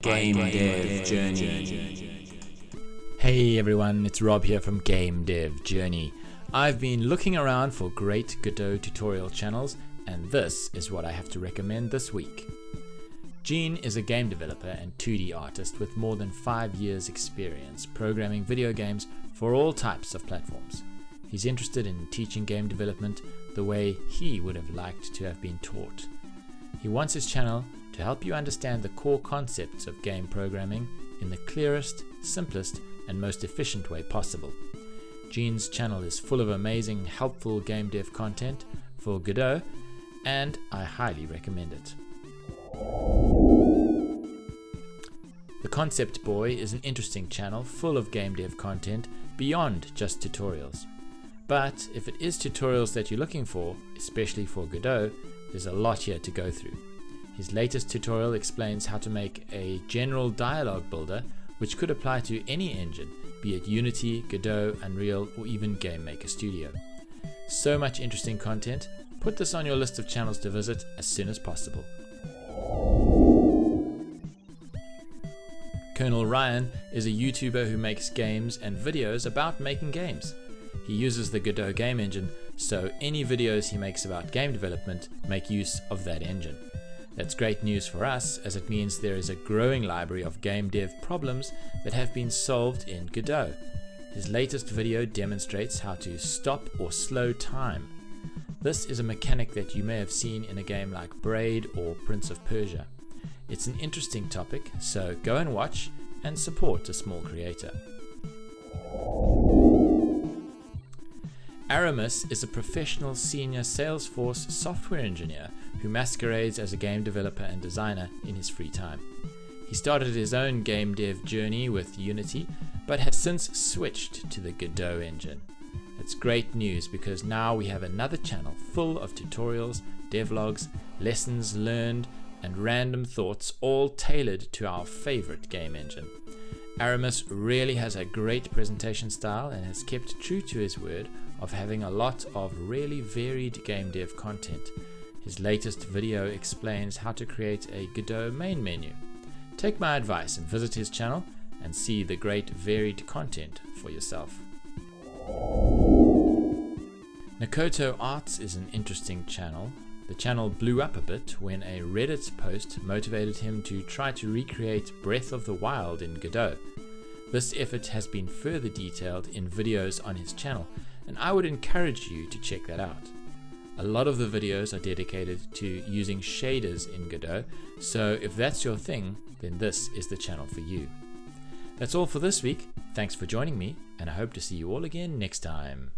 Game Dev Journey. Hey everyone, it's Rob here from Game Dev Journey. I've been looking around for great Godot tutorial channels, and this is what I have to recommend this week. Gene is a game developer and 2D artist with more than 5 years experience programming video games for all types of platforms. He's interested in teaching game development the way he would have liked to have been taught. He wants his channel to help you understand the core concepts of game programming in the clearest, simplest, and most efficient way possible. Gene's channel is full of amazing, helpful game dev content for Godot, and I highly recommend it. The Concept Boy is an interesting channel full of game dev content beyond just tutorials. But if it is tutorials that you're looking for, especially for Godot, there's a lot here to go through. His latest tutorial explains how to make a general dialogue builder which could apply to any engine, be it Unity, Godot, Unreal, or even GameMaker Studio. So much interesting content, put this on your list of channels to visit as soon as possible. Col Ryan is a YouTuber who makes games and videos about making games. He uses the Godot game engine, so any videos he makes about game development make use of that engine. That's great news for us, as it means there is a growing library of game dev problems that have been solved in Godot. His latest video demonstrates how to stop or slow time. This is a mechanic that you may have seen in a game like Braid or Prince of Persia. It's an interesting topic, so go and watch and support a small creator. Aramis is a professional senior Salesforce software engineer who masquerades as a game developer and designer in his free time. He started his own game dev journey with Unity, but has since switched to the Godot engine. It's great news because now we have another channel full of tutorials, devlogs, lessons learned, and random thoughts, all tailored to our favorite game engine. Aramis really has a great presentation style and has kept true to his word of having a lot of really varied game dev content. His latest video explains how to create a Godot main menu. Take my advice and visit his channel and see the great varied content for yourself. Nikoto Arts is an interesting channel. The channel blew up a bit when a Reddit post motivated him to try to recreate Breath of the Wild in Godot. This effort has been further detailed in videos on his channel, and I would encourage you to check that out. A lot of the videos are dedicated to using shaders in Godot, so if that's your thing, then this is the channel for you. That's all for this week. Thanks for joining me, and I hope to see you all again next time.